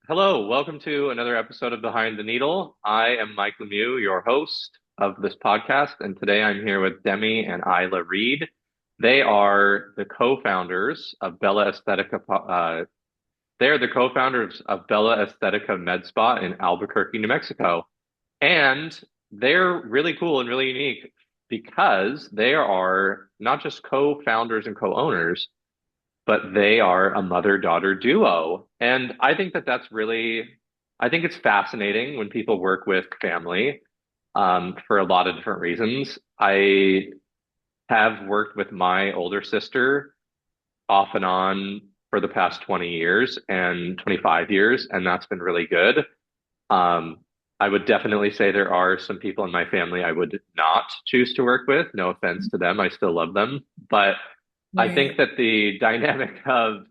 Hello, welcome to another episode of Behind the Needle. I am Mike Lemieux, your host of this podcast, and today I'm here with Demi and Ila Reed. They are the co-founders of Bella Aesthetica. They are the co-founders of Bella Aesthetica Med Spa in Albuquerque, New Mexico, and they're really cool and really unique because they are not just co-founders and co-owners, but they are a mother-daughter duo. And I think that I think it's fascinating when people work with family for a lot of different reasons. I have worked with my older sister off and on for the past 20 years and 25 years, and that's been really good. Um, I would definitely say there are some people in my family I would not choose to work with. No offense to them, I still love them. But I think Right. that the dynamic of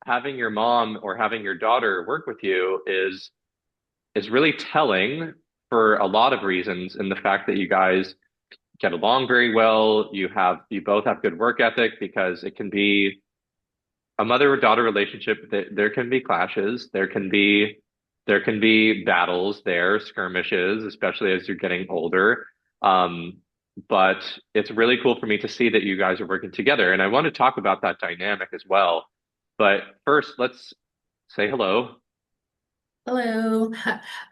having your mom or having your daughter work with you is really telling for a lot of reasons in the fact that you guys get along very well. You both have good work ethic because it can be a mother-daughter relationship that there can be clashes, there can be battles there, skirmishes, especially as you're getting older. Um, but it's really cool for me to see that you guys are working together. And I want to talk about that dynamic as well. But first, let's say hello. Hello.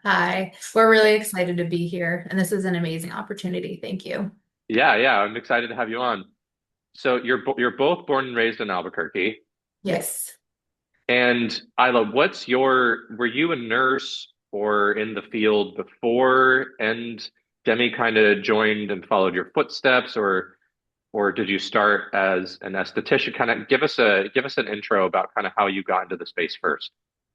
Hi. We're really excited to be here, and this is an amazing opportunity. Thank you. Yeah, yeah, I'm excited to have you on. So you're both born and raised in Albuquerque. Yes. And Isla, were you a nurse or in the field before and Demi kind of joined and followed your footsteps, or did you start as an esthetician? Kind of give us an intro about kind of how you got into the space first.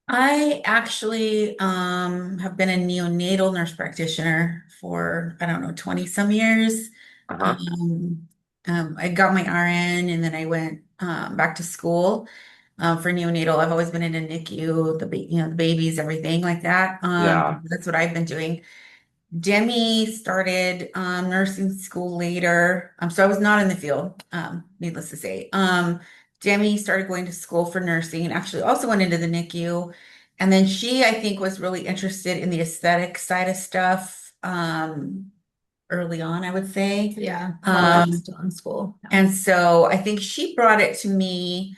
I actually have been a neonatal nurse practitioner for, I don't know, 20 some years. Uh-huh. Um, I got my RN and then I went back to school for neonatal. I've always been in a NICU, the babies, everything like that. Yeah. That's what I've been doing. Demi started nursing school later. So I was not in the field, needless to say. Demi started going to school for nursing and actually also went into the NICU. And then she, I think, was really interested in the aesthetic side of stuff early on, I would say. Yeah, while I was still in school. Yeah. And so I think she brought it to me.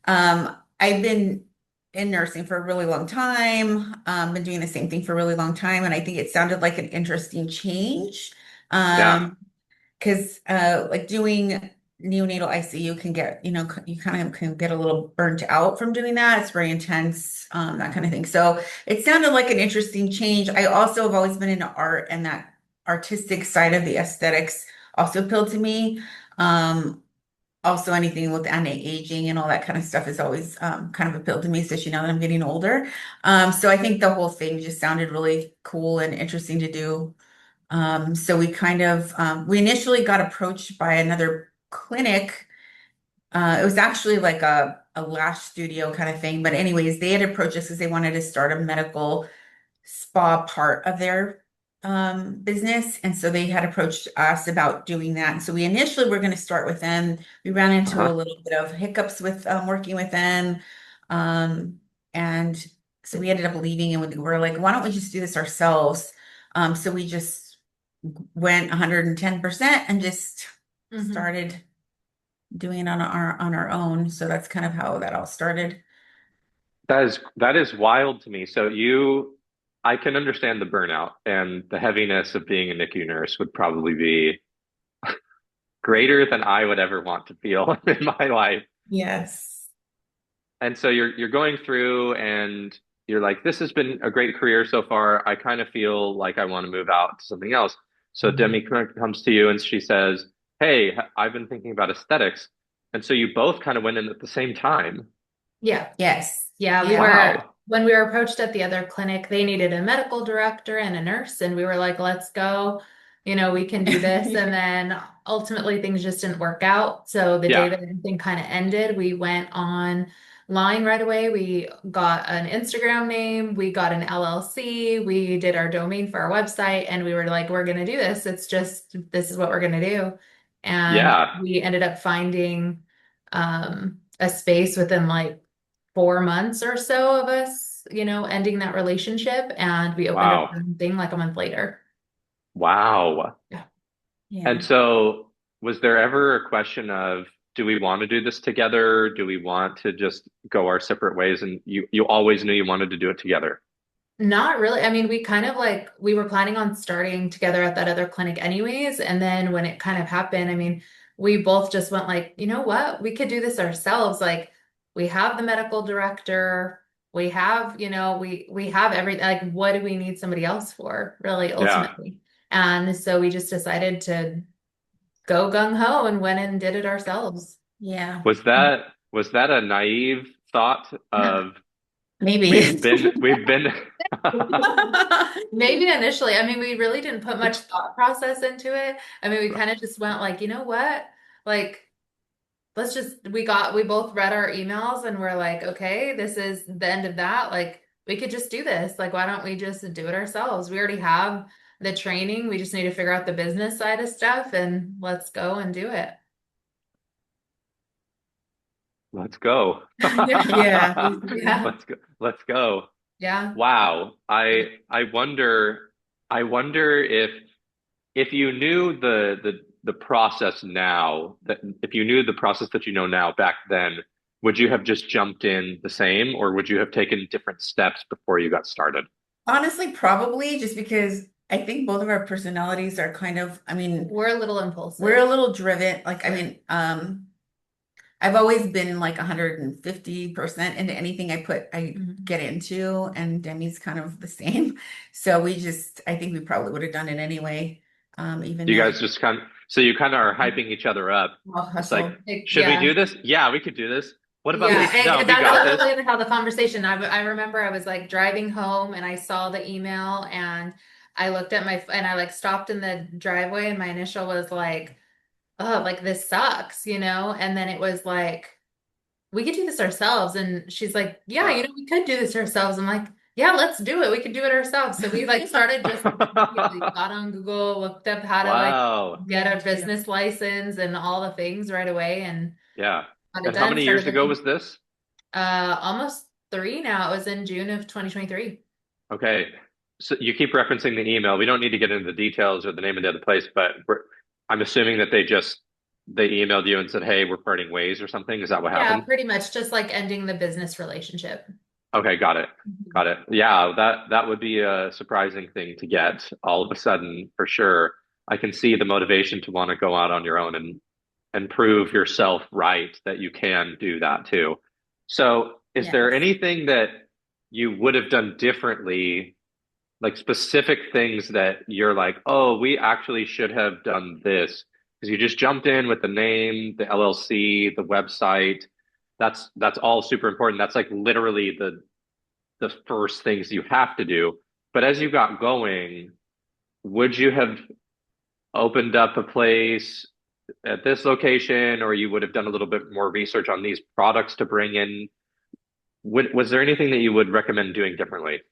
I've been in nursing for a really long time, been doing the same thing for a really long time, and I think it sounded like an interesting change. Yeah. Because like doing neonatal ICU can get, you kind of can get a little burnt out from doing that. It's very intense, that kind of thing. So it sounded like an interesting change. I also have always been into art, and that artistic side of the aesthetics also appealed to me. Um, Also anything with anti-aging and all that kind of stuff is always kind of appealed to me, especially now that I'm getting older. So I think the whole thing just sounded really cool and interesting to do. So we initially got approached by another clinic. It was actually like a lash studio kind of thing. But anyways, they had approached us because they wanted to start a medical spa part of their business. And so they had approached us about doing that. And so we initially were going to start with them. We ran into a Uh-huh. little bit of hiccups with working with them. Um, and so we ended up leaving and we were like, why don't we just do this ourselves? So we just went 110% and just started doing it on our own. So that's kind of how that all started. That is wild to me. I can understand the burnout and the heaviness of being a NICU nurse would probably be greater than I would ever want to feel in my life. Yes. And so you're going through and you're like, this has been a great career so far. I kind of feel like I want to move out to something else. So Demi comes to you and she says, hey, I've been thinking about aesthetics. And so you both kind of went in at the same time. Yeah. Yes. Yeah, we were Wow. when we were approached at the other clinic, they needed a medical director and a nurse, and we were like, let's go. We can do this. And then ultimately things just didn't work out. So the day Yeah. that everything kind of ended, we went online right away. We got an Instagram name, we got an LLC, we did our domain for our website, and we were like, we're gonna do this. This is what we're gonna do. And Yeah. we ended up finding a space within like 4 months or so of us us, ending that relationship, and we opened our Wow. own thing like a month later. Wow. Yeah. And Yeah. so, was there ever a question of, do we want to do this together? Do we want to just go our separate ways? And you always knew you wanted to do it together. Not really. I mean, we kind of like we were planning on starting together at that other clinic anyways. And then when it kind of happened, I mean, we both just went like, you know what? We could do this ourselves. Like we have the medical director, we have, we have everything. Like, what do we need somebody else for, really, Yeah. ultimately? And so we just decided to go gung ho and went and did it ourselves. Yeah. Was that a naive thought of we've Maybe. been we've been Maybe initially. I mean, we really didn't put much thought process into it. I mean, we kind of just went like, you know what? Like, we both read our emails and we're like, okay, this is the end of that. Like, we could just do this. Like, why don't we just do it ourselves? We already have the training. We just need to figure out the business side of stuff and let's go and do it. let's go. Yeah. Yeah. Let's go. Let's go. Yeah. Wow. I wonder if you knew the process now, that if you knew the process that you know now back then, would you have just jumped in the same, or would you have taken different steps before you got started? Honestly, probably just because I think both of our personalities are kind of, I mean, We're a little we're impulsive. a little driven. Like, I mean, I've always been like 150% into anything I Mhm. get into, and Demi's kind of the same. So I think we probably would have done it anyway, even Do you though guys just so you kind of are hyping each other up? I'll It's like, hustle. should we Yeah. do this? Yeah, we could do this. What about Yeah, me? No, we that's got this. literally how the conversation. I remember I was like driving home and I saw the email and I looked at and I like stopped in the driveway and my initial was like, oh, like this sucks, And then it was like, we could do this ourselves. And she's like, yeah, we could do this ourselves. I'm like, yeah, let's do it. We could do it ourselves. So we like started just immediately got on Google, looked up how to like Wow. get a business license and all the things right away and Yeah. got it And how done. many Started years ago looking. was this? Almost three now. It was in June of 2023. Okay. So you keep referencing the email. We don't need to get into the details or the name of the other place, but I'm assuming that they emailed you and said, "Hey, we're parting ways" or something. Is that what Yeah, happened? pretty much just like ending the business relationship. Okay, got it. Mhm. Got it. Yeah, that would be a surprising thing to get all of a sudden for sure. I can see the motivation to want to go out on your own and prove yourself right that you can do that too. So, is there Yes. anything that you would have done differently, like specific things that you're like, oh, we actually should have done this? Because you just jumped in with the name, the LLC, the website. That's all super important. That's like literally the first things you have to do. But as you got going, would you have opened up a place at this location, or you would have done a little bit more research on these products to bring in? Was there anything that you would recommend doing differently?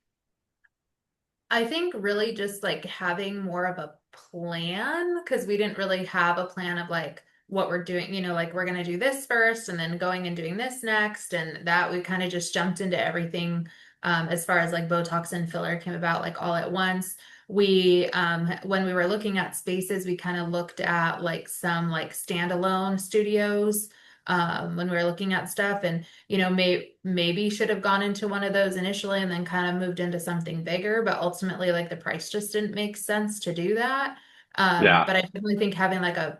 I think really just like having more of a plan because we didn't really have a plan of like what we're doing, like we're going to do this first and then going and doing this next. And that we kind of just jumped into everything as far as like Botox and filler came about like all at once. When we were looking at spaces, we kind of looked at like some like standalone studios when we were looking at stuff and maybe should have gone into one of those initially and then kind of moved into something bigger, but ultimately like the price just didn't make sense to do that. Yeah, But I definitely think having like a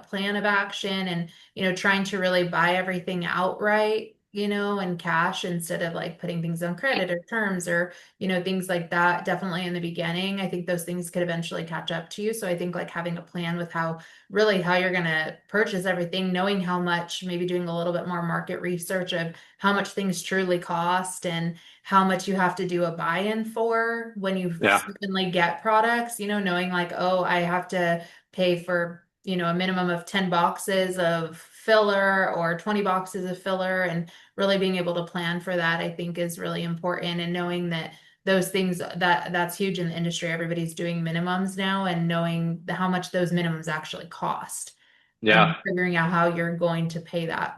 plan of action and trying to really buy everything outright, and cash instead of like putting things on credit or terms or things like that. Definitely in the beginning, I think those things could eventually catch up to you. So I think like having a plan with how you're going to purchase everything, knowing how much, maybe doing a little bit more market research of how much things truly cost and how much you have to do a buy-in for when you yeah, suddenly get products, knowing like, oh, I have to pay for, a minimum of 10 boxes of filler or 20 boxes of filler and really being able to plan for that, I think is really important and knowing that those things that's huge in the industry. Everybody's doing minimums now and knowing how much those minimums actually cost and yeah. figuring out how you're going to pay that.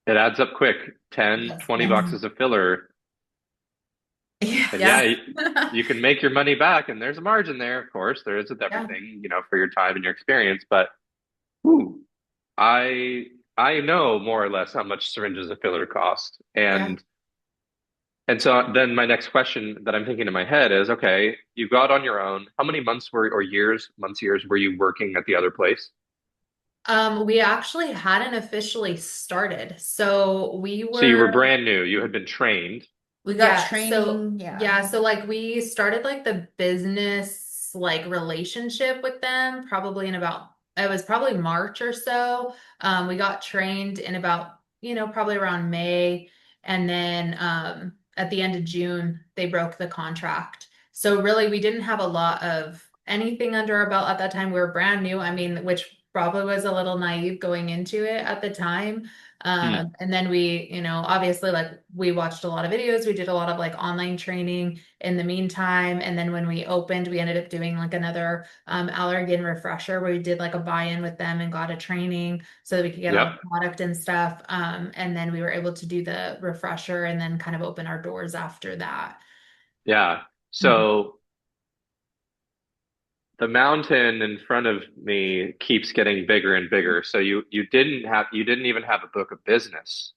It adds up quick. 10, Yes. 20 Yes. boxes of filler. And yeah, Yes. you can make your money back, and there's a margin there, of course. There is with Yeah. everything, for your time and your experience. But ooh, I I know more or less how much syringes and filler cost. Yeah. And so then my next question that I'm thinking in my head is, okay, you got on your own. How many months were or years, months, years were you working at the other place? We actually hadn't officially started. So we So you were were brand new. You had been trained. We got Yeah, so training. Yeah. yeah, so like we started like the business like relationship with them probably in about it was probably March or so. We got trained in about, probably around May, and then at the end of June they broke the contract. So really we didn't have a lot of anything under our belt at that time. We were brand new. I mean, which probably was a little naive going into it at the time. Hmm. And then we, obviously like we watched a lot of videos, we did a lot of like online training in the meantime. And then when we opened, we ended up doing like another allergen refresher where we did like a buy-in with them and got a training so that we could get Yep. on the product and stuff. And then we were able to do the refresher and then kind of open our doors after that. Yeah. Mhm. So the mountain in front of me keeps getting bigger and bigger. So you didn't even have a book of business.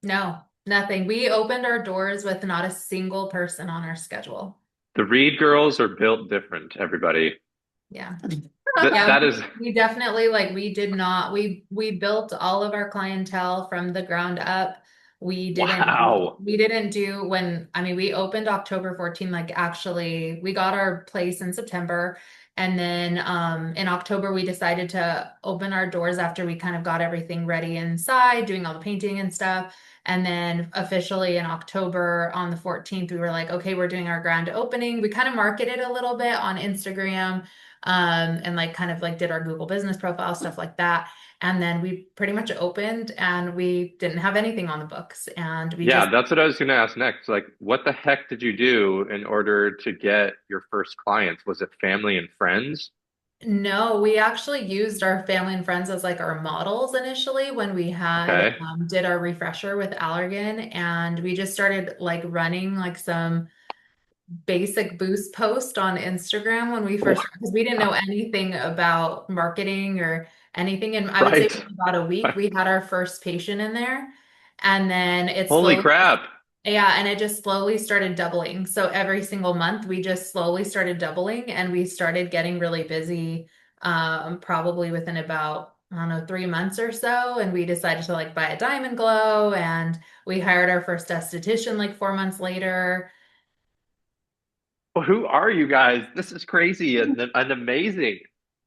No, nothing. We opened our doors with not a single person on our schedule. The Reed girls are built different, everybody. Yeah. That Yeah, that is we definitely like we did not we built all of our clientele from the ground up. wow. We didn't do when I mean we opened October 14, like actually we got our place in September, and then in October we decided to open our doors after we kind of got everything ready inside, doing all the painting and stuff. And then officially in October on the 14th, we were like, okay, we're doing our grand opening. We kind of marketed a little bit on Instagram, and like kind of like did our Google business profile, stuff like that. And then we pretty much opened and we didn't have anything on the books. And we Yeah, just, that's what I was going to ask next. Like, what the heck did you do in order to get your first clients? Was it family and friends? no, we actually used our family and friends as like our models initially when we had Okay. did our refresher with Allergan. And we just started like running like some basic boost post on Instagram when we first, because we didn't know Wow. anything about marketing or anything. And I would say Right. within about a week, we had our first patient in there. And then it Holy slowly, crap. yeah, and it just slowly started doubling. So every single month, we just slowly started doubling and we started getting really busy, probably within about, I don't know, 3 months or so. And we decided to like buy a diamond glow and we hired our first esthetician like 4 months later. Well, who are you guys? This is crazy and amazing.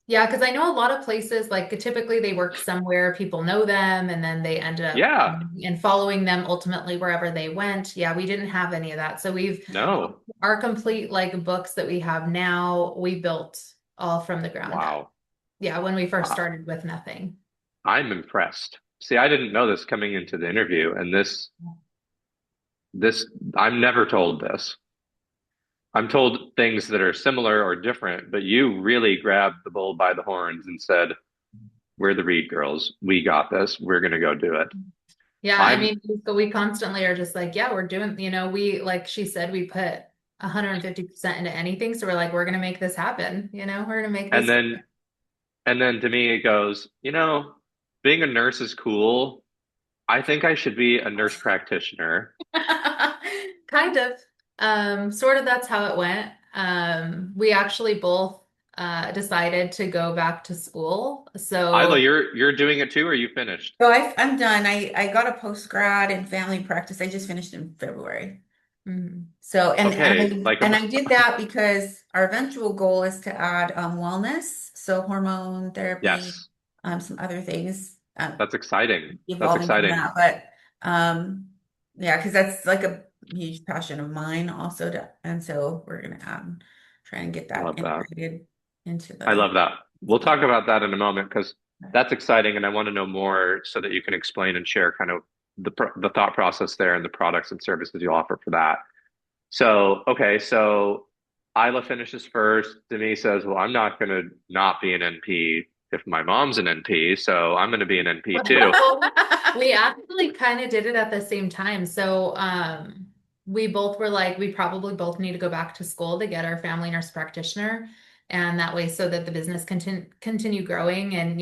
Yeah, because I know a lot of places, like typically they work somewhere, people know them, and then they end up Yeah. and following them ultimately wherever they went. Yeah, we didn't have any of that. So No. our complete like books that we have now, we built all from the ground up. Wow. Yeah, when we first Wow. started with nothing. I'm impressed. See, I didn't know this coming into the interview, and this I'm never told this. I'm told things that are similar or different, but you really grabbed the bull by the horns and said, "We're the Reed girls. We got this. We're gonna go do it." Yeah, I I'm mean, we constantly are just like, yeah, we're doing, we, like she said, we put 150% into anything. So we're like, we're gonna make this happen, we're gonna make and this. then to me it goes, being a nurse is cool. I think I should be a nurse practitioner. Kind of. Sort of that's how it went. We actually both decided to go back to school. Isla, So, you're doing it too, or you finished? So I'm done. I got a post grad in family practice. I just finished in February. mhm. So Okay, like and I did that because our eventual goal is to add wellness, so hormone therapy, yes, some other things, that's exciting. That's evolving from exciting. that. But yeah, because that's like a huge passion of mine also and so we're gonna try and get I that love that. integrated into I the love that. We'll talk plan. about that in a moment because that's exciting, and I want to know more so that you can explain and share kind of the thought process there and the products and services you offer for that. So, okay, so Isla finishes first. Denise says, "Well, I'm not going to not be an NP if my mom's an NP, so I'm going to be an NP too." We actually kind of did it at the same time. So, we both were like, we probably both need to go back to school to get our family nurse practitioner. And that way, so that the business continue growing and,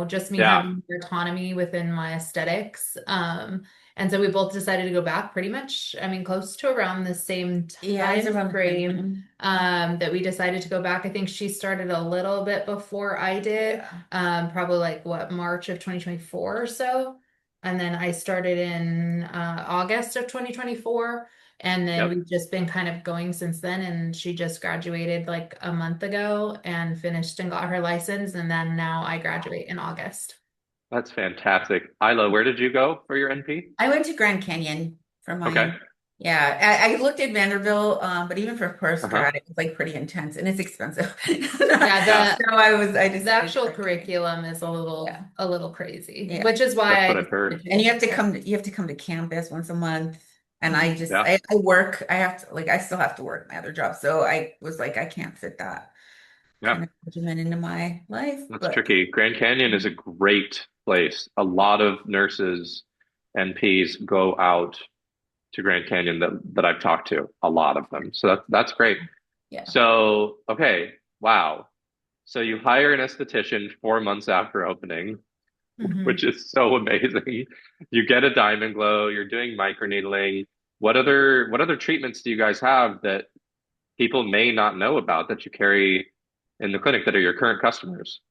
just me Yeah, having more autonomy within my aesthetics. And so we both decided to go back pretty much, I mean, close to around the same Yeah, it's time around the same frame time. that we decided to go back. I think she started a little bit before I did, Yeah. probably like what, March of 2024 or so. And then I started in August of 2024. And then yep. we've just been kind of going since then. And she just graduated like a month ago and finished and got her license. And then now I graduate in August. That's fantastic. Isla, where did you go for your NP? I went to Grand Canyon for Okay. mine. Yeah, I looked at Vanderbilt, but even for Uh-huh. postgrad, it was like pretty intense and it's expensive. Yeah, Yeah, So I the decided actual Grand Canyon. curriculum is a little Yeah, a little crazy, yeah. which is that's why I what I've decided heard. to And go full time. you have to come to campus once a month. And Yeah, I work, I have to like I still have to work my other job. So I was like, I can't fit that yeah. kind of regimen into my life. That's But tricky. Grand Canyon is a great place. A lot of nurses, NPs go out to Grand Canyon that I've talked to, a lot of them. So that's great. yeah. So, okay, wow. So you hire an esthetician 4 months after opening, Hmm. which is so amazing. You get a diamond glow, you're doing microneedling. What other treatments do you guys have that people may not know about that you carry in the clinic that are your current customers?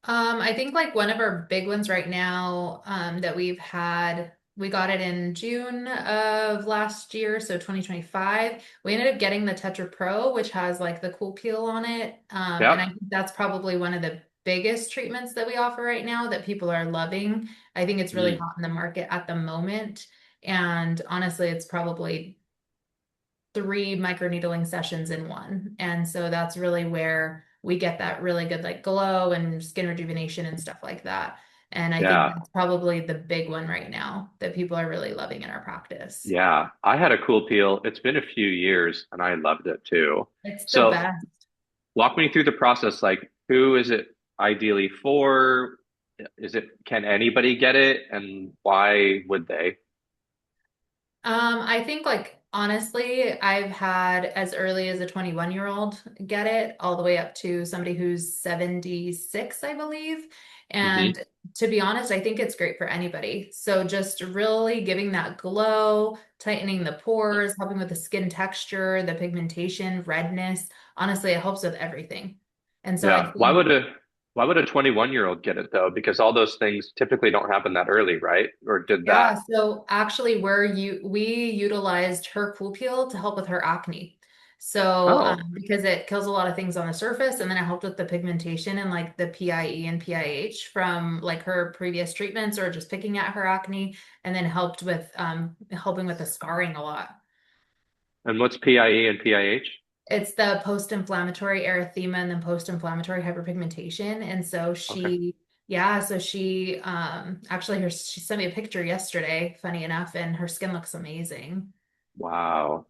I think like one of our big ones right now, that we've had, we got it in June of last year, so 2025. We ended up getting the Tetra Pro, which has like the cool peel on it. And I Yep. think that's probably one of the biggest treatments that we offer right now that people are loving. I think it's really Mm, hot in the market at the moment. And honestly, it's probably three microneedling sessions in one. And so that's really where we get that really good like glow and skin rejuvenation and stuff like that. And I think yeah. that's probably the big one right now that people are really loving in our practice. Yeah. I had a cool peel. It's been a few years and I loved it too. It's the So best. walk me through the process. Like, who is it ideally for? Can anybody get it? And why would they? I think like honestly, I've had as early as a 21-year-old get it, all the way up to somebody who's 76, I believe. Hmm. And to be honest, I think it's great for anybody. So just really giving that glow, tightening the pores, helping with the skin texture, the pigmentation, redness. Honestly, it helps with everything. And so I Yeah. think Why would a 21-year-old get it though? Because all those things typically don't happen that early, right? Or did that? yeah, so actually we utilized her cool peel to help with her acne. So Oh. because it kills a lot of things on the surface and then it helped with the pigmentation and like the PIE and PIH from like her previous treatments or just picking at her acne and then helped with helping with the scarring a lot. And what's PIE and PIH? It's the post-inflammatory erythema and then post-inflammatory hyperpigmentation. And so Okay. yeah, so she actually she sent me a picture yesterday, funny enough, and her skin looks amazing. Wow.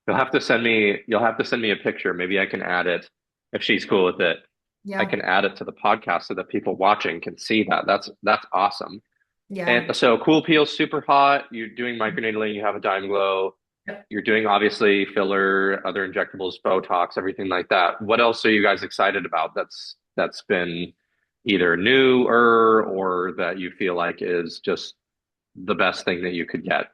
You'll have to send me a picture. Maybe I can add it if she's cool with it. I Yeah. can add it to the podcast so that people watching can see that. That's awesome. Yeah. And so Cool Peel's super hot. You're doing microneedling, you have a dime glow. Yep. You're doing obviously filler, other injectables, Botox, everything like that. What else are you guys excited about that's been either newer or that you feel like is just the best thing that you could get?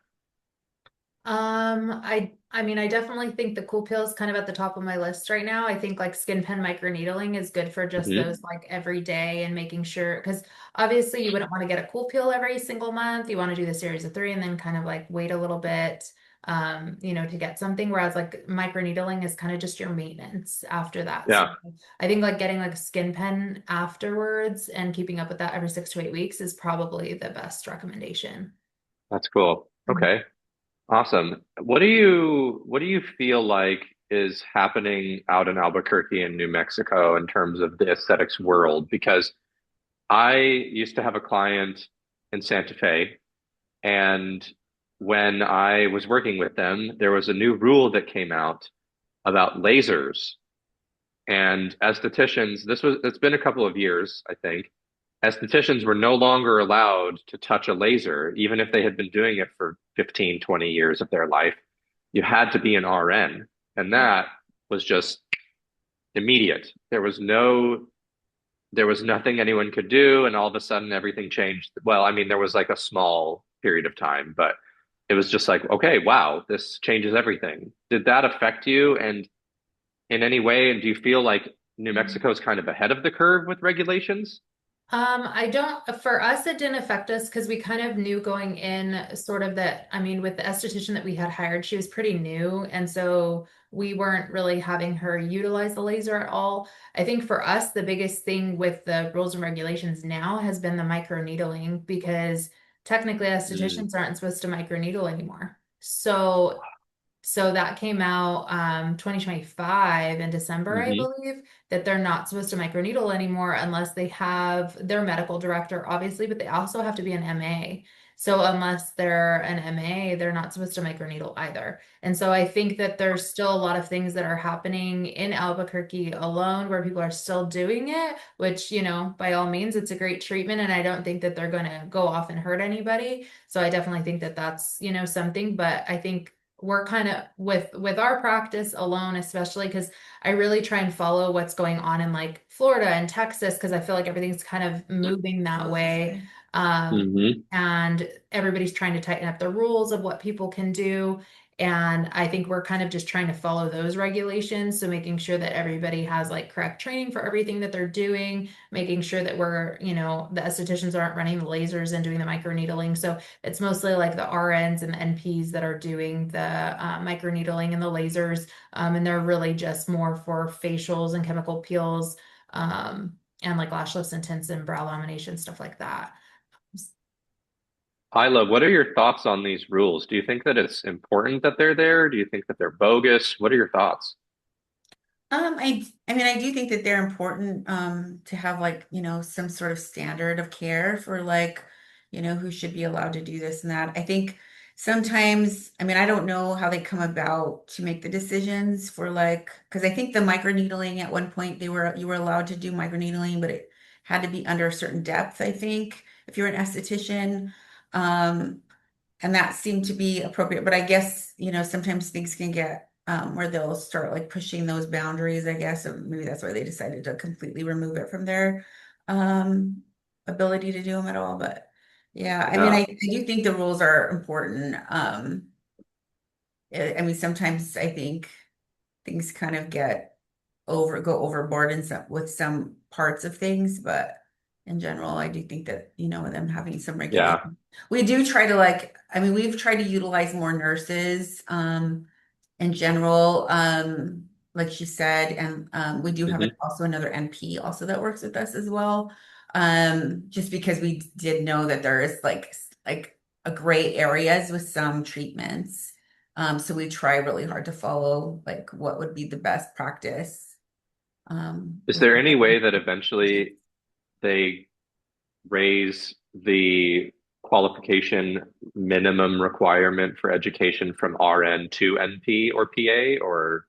I mean, I definitely think the cool pill is kind of at the top of my list right now. I think like skin pen microneedling is good for just Hmm. those like every day and making sure because obviously you wouldn't want to get a cool peel every single month. You want to do the series of three and then kind of like wait a little bit to get something. Whereas like microneedling is kind of just your maintenance after that. So Yeah, I think like getting like a skin pen afterwards and keeping up with that every 6 to 8 weeks is probably the best recommendation. that's cool. Okay. Awesome. What do you feel like is happening out in Albuquerque and New Mexico in terms of the aesthetics world? Because I used to have a client in Santa Fe, and when I was working with them, there was a new rule that came out about lasers. And estheticians, it's been a couple of years, I think. Estheticians were no longer allowed to touch a laser, even if they had been doing it for 15, 20 years of their life. you had to be an RN, and Yeah. that was just immediate. There was nothing anyone could do, and all of a sudden everything changed. Well, I mean, there was like a small period of time, but it was just like, okay, wow, this changes everything. Did that affect you and in any way? And do you feel like New Mexico is kind of ahead of the curve with regulations? I don't, for us, it didn't affect us because we kind of knew going in sort of that, I mean, with the esthetician that we had hired, she was pretty new. And so we weren't really having her utilize the laser at all. I think for us, the biggest thing with the rules and regulations now has been the microneedling because technically Mm. estheticians aren't supposed to microneedle anymore. So that came out 2025 in December, I Hmm. believe, that they're not supposed to microneedle anymore unless they have their medical director, obviously, but they also have to be an MA. So unless they're an MA, they're not supposed to microneedle either. And so I think that there's still a lot of things that are happening in Albuquerque alone where people are still doing it, which, by all means, it's a great treatment. And I don't think that they're going to go off and hurt anybody. So I definitely think that that's, something, but I think we're kind of with our practice alone, especially because I really try and follow what's going on in like Florida and Texas because I feel like everything's kind of moving that way. Hmm. And everybody's trying to tighten up the rules of what people can do. And I think we're kind of just trying to follow those regulations. So making sure that everybody has like correct training for everything that they're doing, making sure that we're, the estheticians aren't running the lasers and doing the microneedling. So it's mostly like the RNs and the NPs that are doing the microneedling and the lasers. And they're really just more for facials and chemical peels, and like lash lifts and tints and brow lamination, stuff like that. Isla, what are your thoughts on these rules? Do you think that it's important that they're there? Do you think that they're bogus? What are your thoughts? I mean, I do think that they're important, to have like, some sort of standard of care for like, who should be allowed to do this and that. I think sometimes, I mean, I don't know how they come about to make the decisions for like, because I think the microneedling at one point you were allowed to do microneedling, but it had to be under a certain depth, I think, if you're an esthetician. Um, and that seemed to be appropriate. But I guess, sometimes things can get where they'll start like pushing those boundaries, I guess. And maybe that's why they decided to completely remove it from their um, ability to do them at all. But yeah, I mean, Yeah. I do think the rules are important. I mean, sometimes I think things kind of go overboard in some with some parts of things, but in general, I do think that, them having some Yeah. regulation. We do try to like, I mean, we've tried to utilize more nurses in general, like she said, and we do have Hmm. also another NP also that works with us as well. Just because we did know that there is like a gray areas with some treatments. So we try really hard to follow like what would be the best practice Is with there any way providing that eventually they raise the qualification minimum requirement for education from RN to NP or PA, or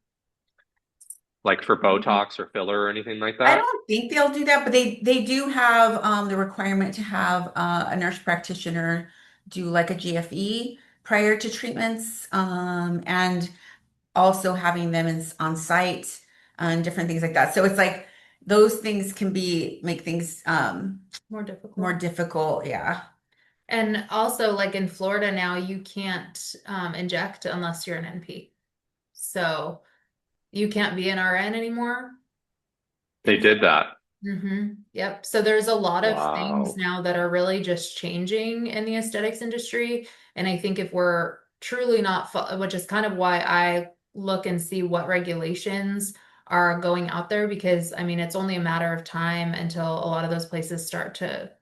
like for Botox or filler or anything like I that? don't think they'll do that, but they do have the requirement to have a nurse practitioner do like a GFE prior to treatments, and also having them on site and different things like that. So it's like those things can be make things More more difficult. difficult. Yeah. And also, like in Florida now, you can't inject unless you're an NP. So you can't be an RN anymore They in did that. Yep. So there's a lot of things Wow. now that are really just changing in the aesthetics industry. And I think if we're truly not, which is kind of why I look and see what regulations are going out there, because I mean, it's only a matter of time until a lot of those places start to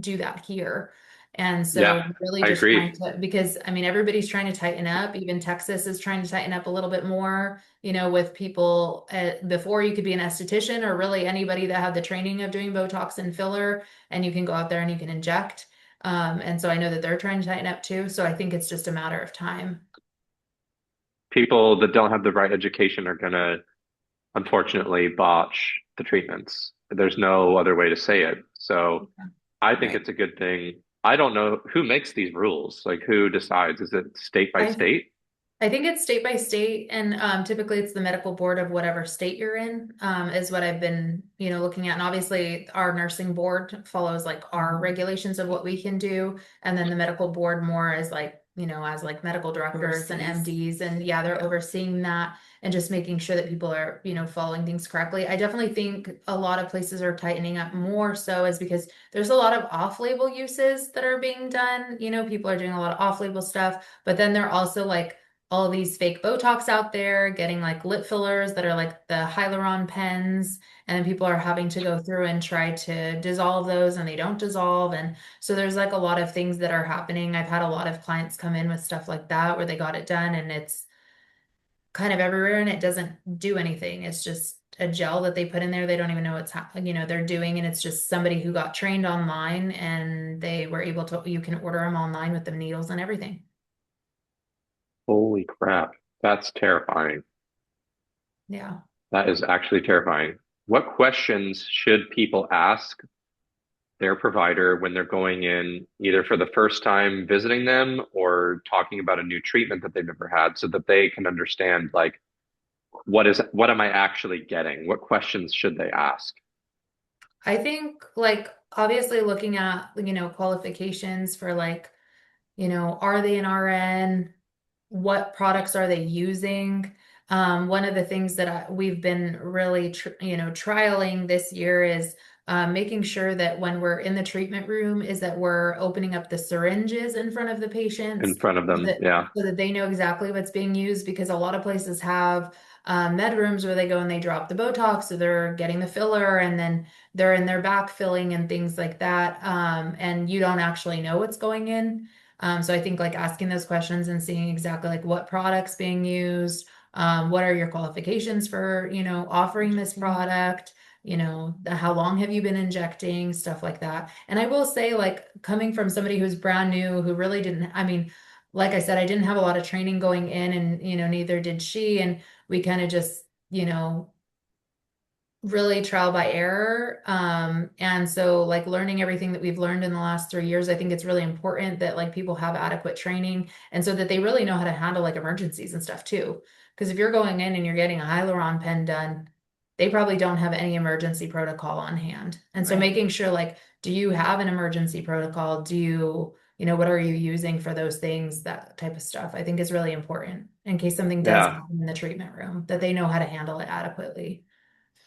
do that here. And so Yeah, really I just trying agree. to, because I mean, everybody's trying to tighten up. Even Texas is trying to tighten up a little bit more, with people before you could be an esthetician or really anybody that had the training of doing Botox and filler, and you can go out there and you can inject. And so I know that they're trying to tighten up too. So I think it's just a matter of time. People that don't have the right education are gonna unfortunately botch the treatments. There's no other way to say it. So I think Right. it's a good thing. I don't know who makes these rules. Like who decides? Is it state by I state? I think it's state by state, and typically it's the medical board of whatever state you're in, is what I've been, looking at. And obviously, our nursing board follows like our regulations of what we can do, and then the medical board more is like, as like medical directors and Overseas. MDs, and yeah, they're overseeing that and just making sure that people are, following things correctly. I definitely think a lot of places are tightening up more so is because there's a lot of off-label uses that are being done. People are doing a lot of off-label stuff, but then they're also like all of these fake Botox out there, getting like lip fillers that are like the hyaluron pens, and then people are having to go through and try to dissolve those and they don't dissolve. And so there's like a lot of things that are happening. I've had a lot of clients come in with stuff like that where they got it done and it's kind of everywhere and it doesn't do anything. It's just a gel that they put in there. They don't even know what's they're doing, and it's just somebody who got trained online and they were able to, you can order them online with the needles and everything. Holy crap. That's terrifying. Yeah. That is actually terrifying. What questions should people ask their provider when they're going in, either for the first time visiting them or talking about a new treatment that they've never had, so that they can understand, like, what am I actually getting? What questions should they ask? I think like obviously looking at, qualifications for like, are they an RN? What products are they using? One of the things that we've been really, trialing this year is making sure that when we're in the treatment room is that we're opening up the syringes in front of the In patients front of so them? that, Yeah. so that they know exactly what's being used, because a lot of places have med rooms where they go and they drop the Botox, so they're getting the filler and then they're in their back filling and things like that. And you don't actually know what's going in. So I think like asking those questions and seeing exactly like what products being used, what are your qualifications for, offering this product, how long have you been injecting, stuff like that. And I will say, like, coming from somebody who's brand new, who really didn't, I mean, like I said, I didn't have a lot of training going in, and, neither did she. And we kind of just, really trial by error. And so like learning everything that we've learned in the last 3 years, I think it's really important that like people have adequate training and so that they really know how to handle like emergencies and stuff too. Because if you're going in and you're getting a hyaluron pen done, they probably don't have any emergency protocol on hand. And so Right. making sure like, do you have an emergency protocol? Do you, what are you using for those things? That type of stuff, I think is really important in case something does Yeah. happen in the treatment room, that they know how to handle it adequately.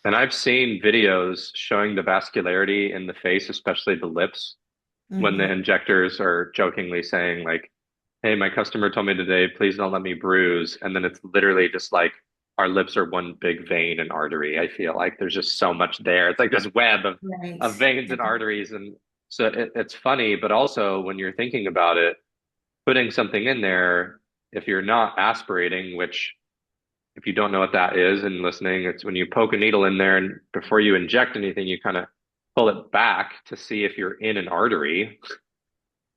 And I've seen videos showing the vascularity in the face, especially the lips, when the Hmm. injectors are jokingly saying, like, hey, my customer told me today, please don't let me bruise. And then it's literally just like our lips are one big vein and artery. I feel like there's just so much there. It's like this web Right. of veins and arteries. And so it's funny, but also when you're thinking about it, putting something in there, if you're not aspirating, which if you don't know what that is and listening, it's when you poke a needle in there and before you inject anything, you kind of pull it back to see if you're in an artery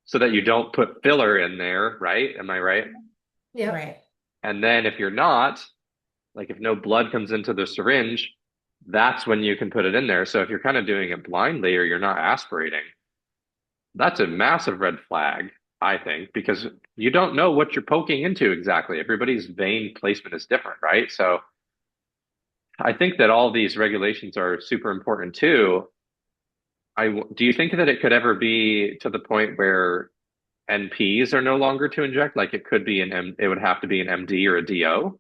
so that you don't put filler in there, right? Am I right? Yep. Right. And then if you're not, like if no blood comes into the syringe, that's when you can put it in there. So if you're kind of doing it blindly or you're not aspirating, that's a massive red flag, I think, because you don't know what you're poking into exactly. Everybody's vein placement is different, right? So I think that all these regulations are super important too. Do you think that it could ever be to the point where NPs are no longer to inject? Like it could be it would have to be an MD or a DO?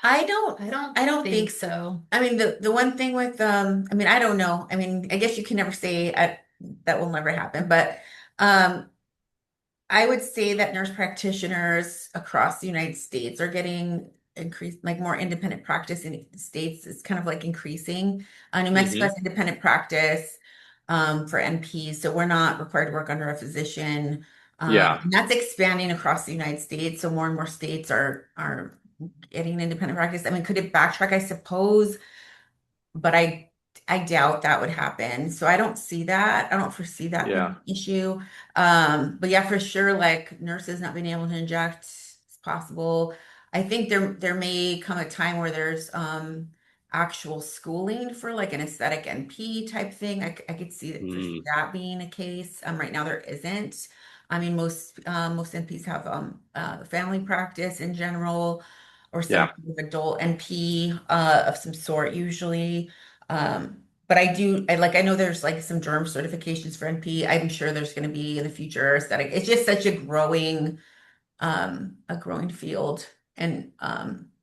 I don't I don't I don't think think so. I mean the one thing with I mean I don't know. I mean I guess you can never say that will never happen, but um I would say that nurse practitioners across the United States are getting increased, like more independent practice in the states is kind of like increasing. New Mexico has Hmm. independent practice for NPs, so we're not required to work under a physician. Yeah. And that's expanding across the United States, so more and more states are getting independent practice. I mean, could it backtrack? I suppose, but I doubt that would happen. So I don't see that. I don't foresee that being Yeah. an issue. But yeah, for sure, like nurses not being able to inject is possible. I think there may come a time where there's actual schooling for like an aesthetic NP type thing. I could see that foresee Mm. that being a case. Right now there isn't. I mean, most NPs have family practice in general, or some Yeah. kind of adult NP of some sort usually. But I know there's like some germ certifications for NP. I'm sure there's going to be in the future aesthetic. It's just such a growing field. And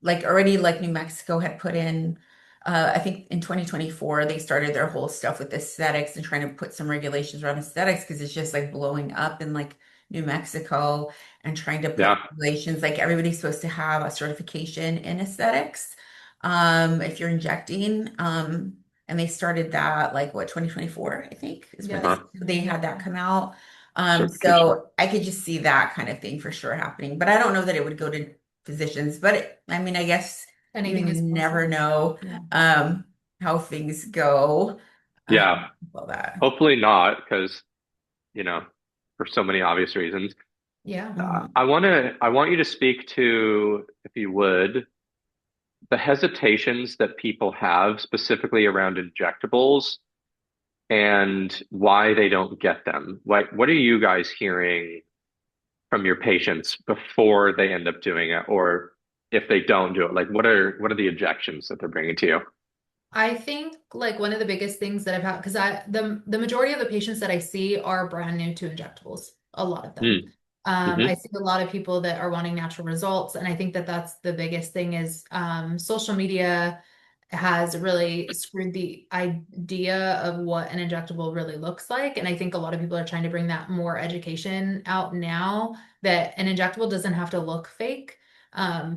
like already like New Mexico had put in I think in 2024 they started their whole stuff with aesthetics and trying to put some regulations around aesthetics because it's just like blowing up in like New Mexico, and trying to put Yeah. regulations like everybody's supposed to have a certification in aesthetics if you're injecting. And they started that like what 2024 I think is when Yes. they had that come out. Certification. So I could just see that kind of thing for sure happening, but I don't know that it would go to physicians. But I mean, I guess you Anything is never possible. know Yeah. how things go. Yeah. All that. Hopefully not, because, you know, for so many obvious reasons. Yeah. Mhm. I want you to speak to, if you would, the hesitations that people have specifically around injectables and why they don't get them. What are you guys hearing from your patients before they end up doing it, or if they don't do it? Like, what are the objections that they're bringing to you? I think like one of the biggest things that I've had, because the majority of the patients that I see are brand new to injectables, a lot of them. Mm, hmm I see a lot of people that are wanting natural results, and I think that that's the biggest thing is social media has really screwed the idea of what an injectable really looks like. And I think a lot of people are trying to bring that more education out now that an injectable doesn't have to look fake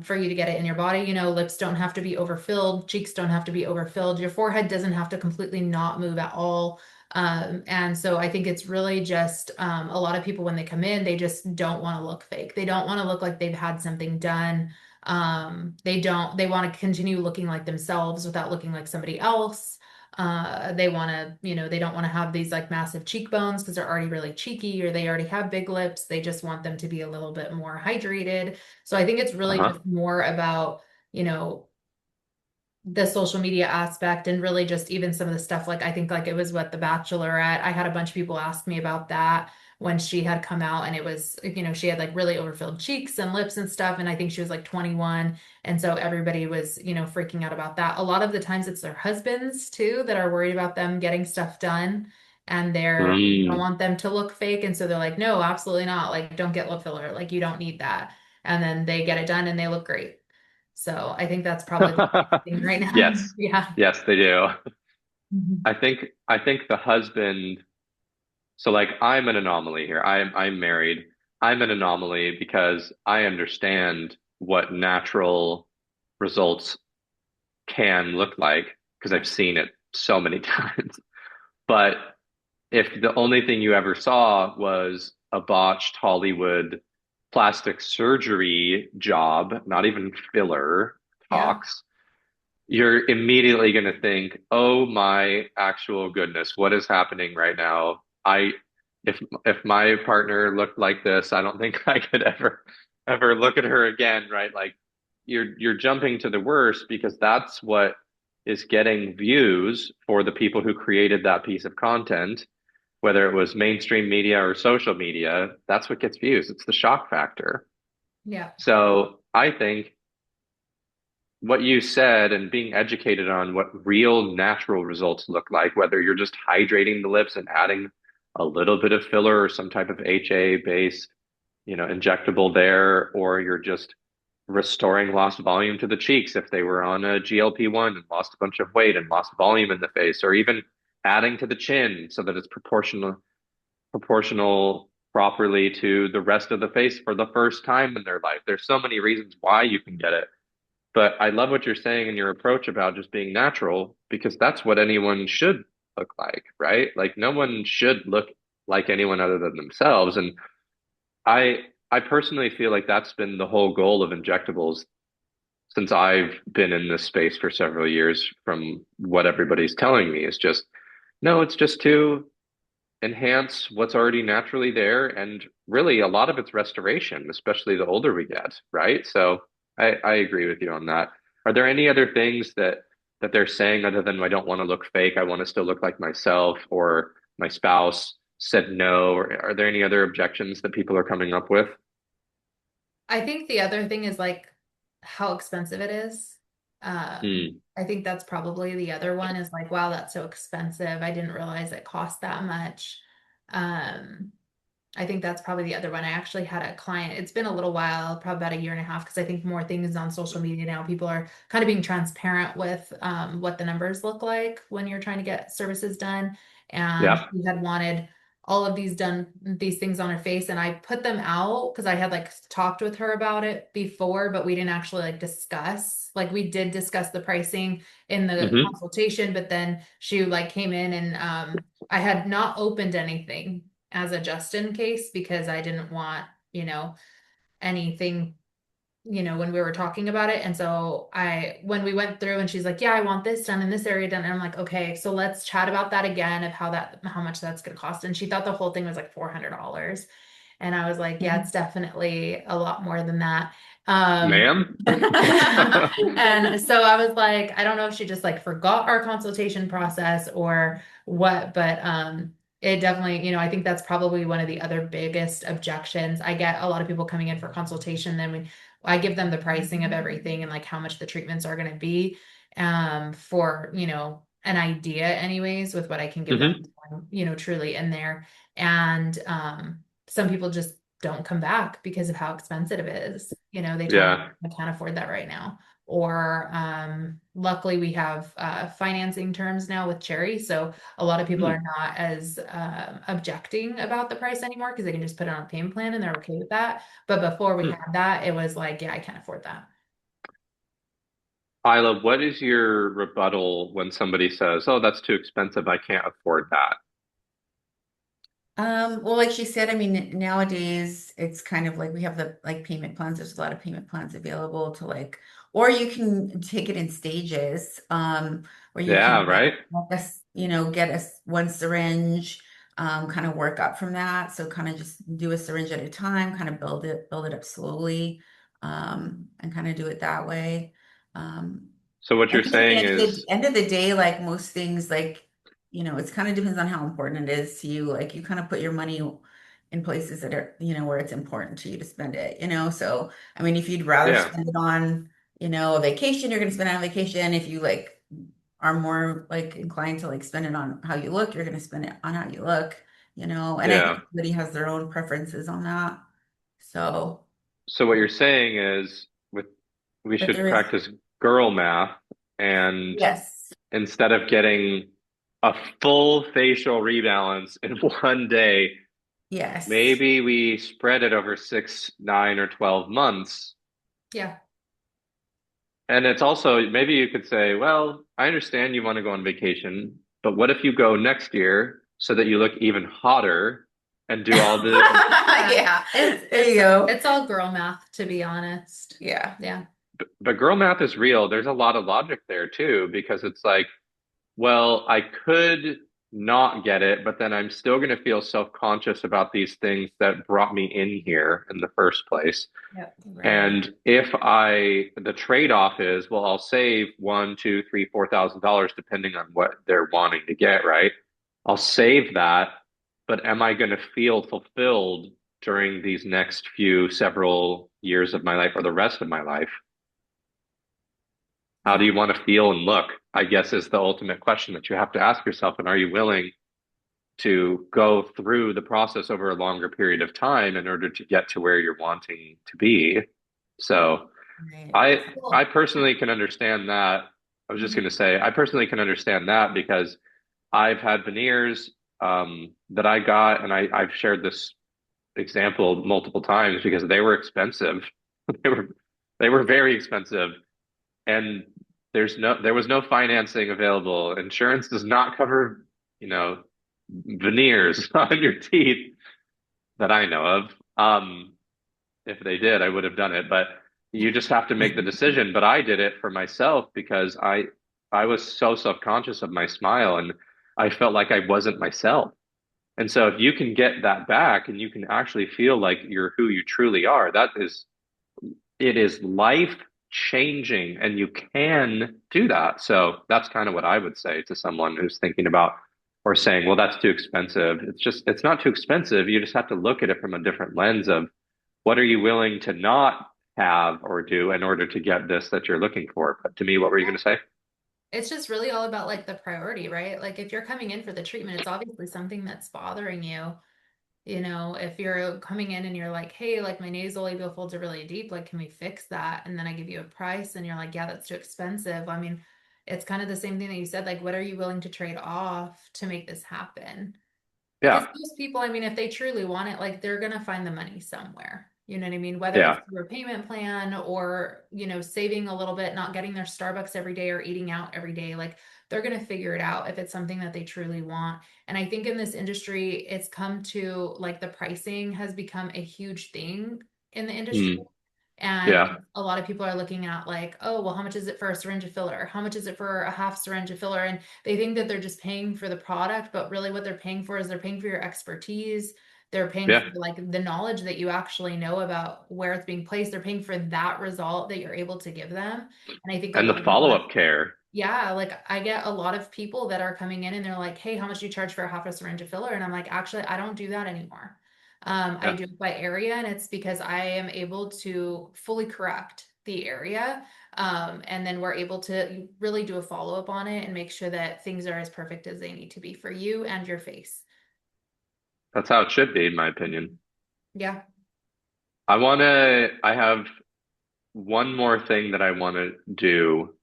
for you to get it in your body. You know, lips don't have to be overfilled, cheeks don't have to be overfilled, your forehead doesn't have to completely not move at all. And so I think it's really just a lot of people when they come in, they just don't want to look fake. They don't want to look like they've had something done. They want to continue looking like themselves without looking like somebody else. They want to, they don't want to have these like massive cheekbones because they're already really cheeky or they already have big lips. They just want them to be a little bit more hydrated. So I think it's really Uh-huh. just more about, you know, the social media aspect and really just even some of the stuff like I think like it was what The Bachelorette. I had a bunch of people ask me about that when she had come out and it was, she had like really overfilled cheeks and lips and stuff. And I think she was like 21. And so everybody was, freaking out about that. A lot of the times it's their husbands too that are worried about them getting stuff done and they don't Mm. want them to look fake. And so they're like, no, absolutely not. Like, don't get lip filler. Like, you don't need that. And then they get it done and they look great. So I think that's probably the biggest thing right now. Yes. Yeah. Yes, they do. Mhm. I think the husband, so like I'm an anomaly here. I'm married. I'm an anomaly because I understand what natural results can look like because Yeah. I've seen it so many times. But if the only thing you ever saw was a botched Hollywood plastic surgery job, not even filler Yeah. talks, you're immediately going to think, "Oh my actual goodness, what is happening right now?" If my partner looked like this, I don't think I could ever look at her again, right? Like you're jumping to the worst because that's what is getting views for the people who created that piece of content, whether it was mainstream media or social media, that's what gets views. It's the shock factor. Yeah. So I think what you said and being educated on what real natural results look like, whether you're just hydrating the lips and adding a little bit of filler or some type of HA based, injectable there, or you're just restoring lost volume to the cheeks if they were on a GLP-1 and lost a bunch of weight and lost volume in the face, or even adding to the chin so that it's proportional properly to the rest of the face for the first time in their life. There's so many reasons why you can get it. But I love what you're saying in your approach about just being natural because that's what anyone should look like, right? Like no one should look like anyone other than themselves. And I personally feel like that's been the whole goal of injectables since I've been in this space for several years from what everybody's telling me is just, no, it's just to enhance what's already naturally there. And really, a lot of it's restoration, especially the older we get, right? So I agree with you on that. Are there any other things that they're saying other than I don't want to look fake, I want to still look like myself or my spouse? said no? Or are there any other objections that people are coming up with? I think the other thing is like how expensive it is. Hmm. I think that's probably the other one is like, wow, that's so expensive. I didn't realize it cost that much. Um, I think that's probably the other one. I actually had a client, it's been a little while, probably about a year and a half, because I think more things on social media now. People are kind of being transparent with what the numbers look like when you're trying to get services done. And Yeah. she had wanted all of these things on her face, and I put them out because I had like talked with her about it before, but we didn't actually like discuss. Like we did discuss the pricing in the Hmm. consultation, but then she like came in and I had not opened anything as a just in case because I didn't want, anything, when we were talking about it. And so when we went through and she's like, yeah, I want this done in this area done. And I'm like, okay, so let's chat about that again of how much that's going to cost. And she thought the whole thing was like $400. And I was like, yeah, it's definitely a lot more than that. Um, Ma'am? and so I was like, I don't know if she just like forgot our consultation process or what, but it definitely, I think that's probably one of the other biggest objections. I get a lot of people coming in for consultation, then I give them the pricing of everything and like how much the treatments are going to be for, an idea anyways with what I can give them, Hmm. truly in there. And some people just don't come back because of how expensive it is. They tell me Yeah. I can't afford that right now. Or luckily we have financing terms now with Cherry. So a lot of people Hmm. are not as objecting about the price anymore because they can just put it on a payment plan and they're okay with that. But before we Hmm. had that, it was like, yeah, I can't afford that. Isla, what is your rebuttal when somebody says, "Oh, that's too expensive. I can't afford that"? Well, like she said, I mean, nowadays it's kind of like we have the like payment plans. There's a lot of payment plans available to like, or you can take it in stages, where you Yeah, can right? get us one syringe, kind of work up from that. So kind of just do a syringe at a time, kind of build it up slowly, and kind of do it that way. Um, So what I you're think at the saying end is, end of the day, like most things, like, it's kind of depends on how important it is to you. Like you kind of put your money in places that are, where it's important to you to spend it. So, I mean, if you'd rather yeah, spend it on, a vacation, you're going to spend it on vacation. If you like are more like inclined to like spend it on how you look, you're going to spend it on how you look. And I think yeah. everybody has their own preferences on that. So, So what you're saying is, we but should there is, practice girl math, and yes, instead of getting a full facial rebalance in one day, yes. maybe we spread it over 6, 9, or 12 months. Yeah. And it's also, maybe you could say, well, I understand you want to go on vacation, but what if you go next year so that you look even hotter and do all the, Yeah. Yeah, It's there you it's go. it's all girl math, to be honest. Yeah. Yeah. but girl math is real. There's a lot of logic there too, because it's like, well, I could not get it, but then I'm still going to feel self-conscious about these things that brought me in here in the first place. Yep. Right. And if the trade-off is, well, I'll save one, two, three, $4,000 depending on what they're wanting to get, right? I'll save that, but am I going to feel fulfilled during these next few several years of my life or the rest of my life? How do Yeah. you want to feel and look? I guess is the ultimate question that you have to ask yourself. And are you willing to go through the process over a longer period of time in order to get to where you're wanting to be? So Right. I Cool. personally can understand that. I was just Mhm. going to say, I personally can understand that because I've had veneers that I got, and I've shared this example multiple times because they were expensive. They were they were very expensive, and there was no financing available. Insurance does not cover, you know, veneers on your teeth that I know of. If they did, I would have done it, but you just have to make the decision. But I did it for myself because I was so self-conscious of my smile, and I felt like I wasn't myself. And so if you can get that back and you can actually feel like you're who you truly are, it is life changing, and you can do that. So that's kind of what I would say to someone who's thinking about or saying, well, that's too expensive. It's not too expensive. You just have to look at it from a different lens of what are you willing to not have or do in order to get this that you're looking for. But to me, what were you going to say? It's just really all about like the priority, right? Like if you're coming in for the treatment, it's obviously something that's bothering you. You know, if you're coming in and you're like, hey, like my nasal labial folds are really deep, like, can we fix that? And then I give you a price and you're like, yeah, that's too expensive. I mean, it's kind of the same thing that you said, like, what are you willing to trade off to make this happen? Because Yeah, most people, I mean, if they truly want it, like they're gonna find the money somewhere. You know what I mean? Whether it's yeah, through a payment plan or, saving a little bit, not getting their Starbucks every day or eating out every day, like they're gonna figure it out if it's something that they truly want. And I think in this industry, it's come to like the pricing has become a huge thing in the industry. mm, And yeah, a lot of people are looking at like, oh, well, how much is it for a syringe of filler? How much is it for a half syringe of filler? And they think that they're just paying for the product, but really what they're paying for is they're paying for your expertise. They're paying for yeah. like the knowledge that you actually know about where it's being placed. They're paying for that result that you're able to give them. And I think a And lot the of people follow-up care. yeah, like I get a lot of people that are coming in and they're like, hey, how much do you charge for a half a syringe of filler? And I'm like, actually, I don't do that anymore. I Yeah. do it by area, and it's because I am able to fully correct the area. And then we're able to really do a follow-up on it and make sure that things are as perfect as they need to be for you and your face. That's how it should be, in my opinion. Yeah. I have one more thing that I want to do.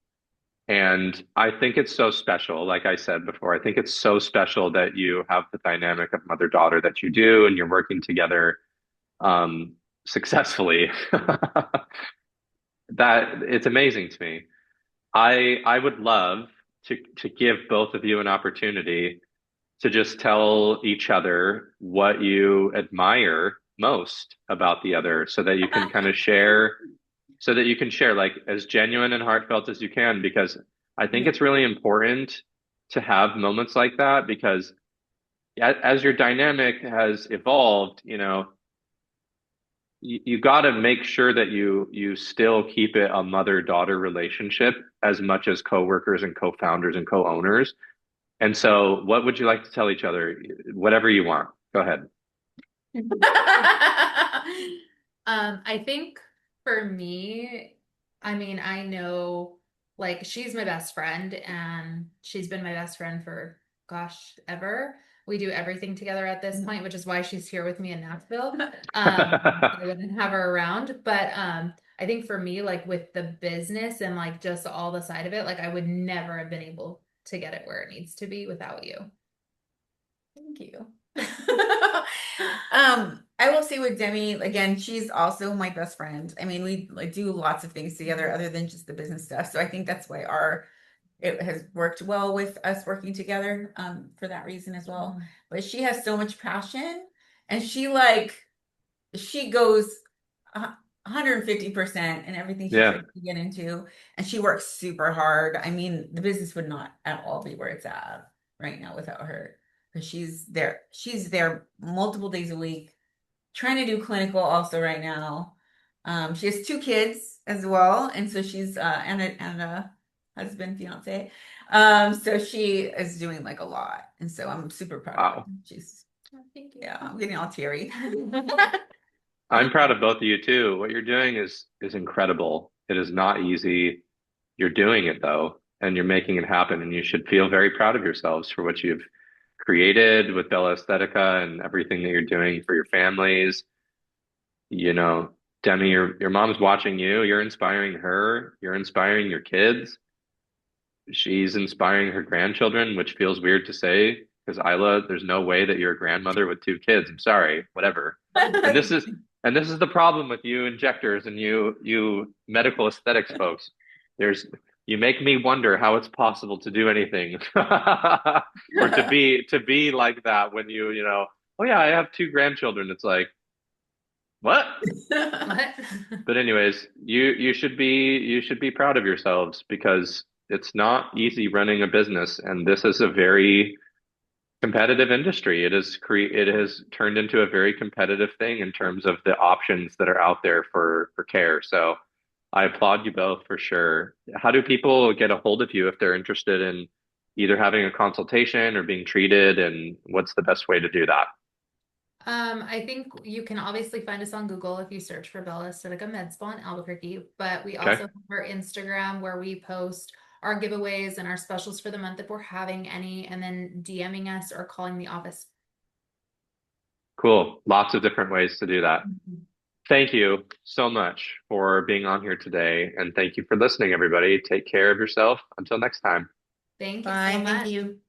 And I think it's so special. Like I said before, I think it's so special that you have the dynamic of mother-daughter that you do and you're working together successfully. That it's amazing to me. I would love to give both of you an opportunity to just tell each other what you admire most about the other so that you can kind of share so that you can share like as genuine and heartfelt as you can because I think Yeah. it's really important to have moments like that because as your dynamic has evolved, you got to make sure that you still keep it a mother-daughter relationship as much as coworkers and co-founders and co-owners. And so, what would you like to tell each other? Whatever you want. Go ahead. I think for me, I mean, I know like she's my best friend and she's been my best friend for gosh, ever. We do everything together at this point, which is why she's here with me in Nashville. I wouldn't have her around, but I think for me, like with the business and like just all the side of it, like I would never have been able to get it where it needs to be without you. Thank you. I will say with Demi, again, she's also my best friend. I mean, we like do lots of things together other than just the business stuff. So I think that's why it has worked well with us working together, for that reason as well. But she has so much passion and she goes 150% in everything she Yeah, tries to get into, and she works super hard. I mean, the business would not at all be where it's at right now without her. Because she's there multiple days a week, trying to do clinical also right now. She has two kids as well, and so she's and a husband, fiance. So she is doing like a lot, and so I'm super proud of her. wow. She's Oh, thank you. Yeah, I'm getting all teary. I'm proud of both of you too. What you're doing is incredible. It is not easy. You're doing it though, and you're making it happen, and you should feel very proud of yourselves for what you've created with Bella Aesthetica and everything that you're doing for your families. You know, Demi, your mom's watching you. You're inspiring her. You're inspiring your kids. She's inspiring her grandchildren, which feels weird to say because Isla, there's no way that you're a grandmother with two kids. I'm sorry, whatever. And this is and this is the problem with you injectors and you medical aesthetics folks. There's you make me wonder how it's possible to do anything or to be like that when oh yeah, I have two grandchildren. It's like, what? What? But anyways, you should be proud of yourselves because it's not easy running a business, and this is a very competitive industry. It has turned into a very competitive thing in terms of the options that are out there for care. So I applaud you both for sure. How do people get a hold of you if they're interested in either having a consultation or being treated, and what's the best way to do that? I think you can obviously find us on Google if you search for Bella Aesthetica Med Spa in Albuquerque, but we Okay, also have our Instagram where we post our giveaways and our specials for the month if we're having any, and then DMing us or calling the office. cool. Lots of different ways to do that. Mhm. Thank you so much for being on here today, and thank you for listening, everybody. Take care of yourself. Until next time. Thank you so Bye. Thank much. you.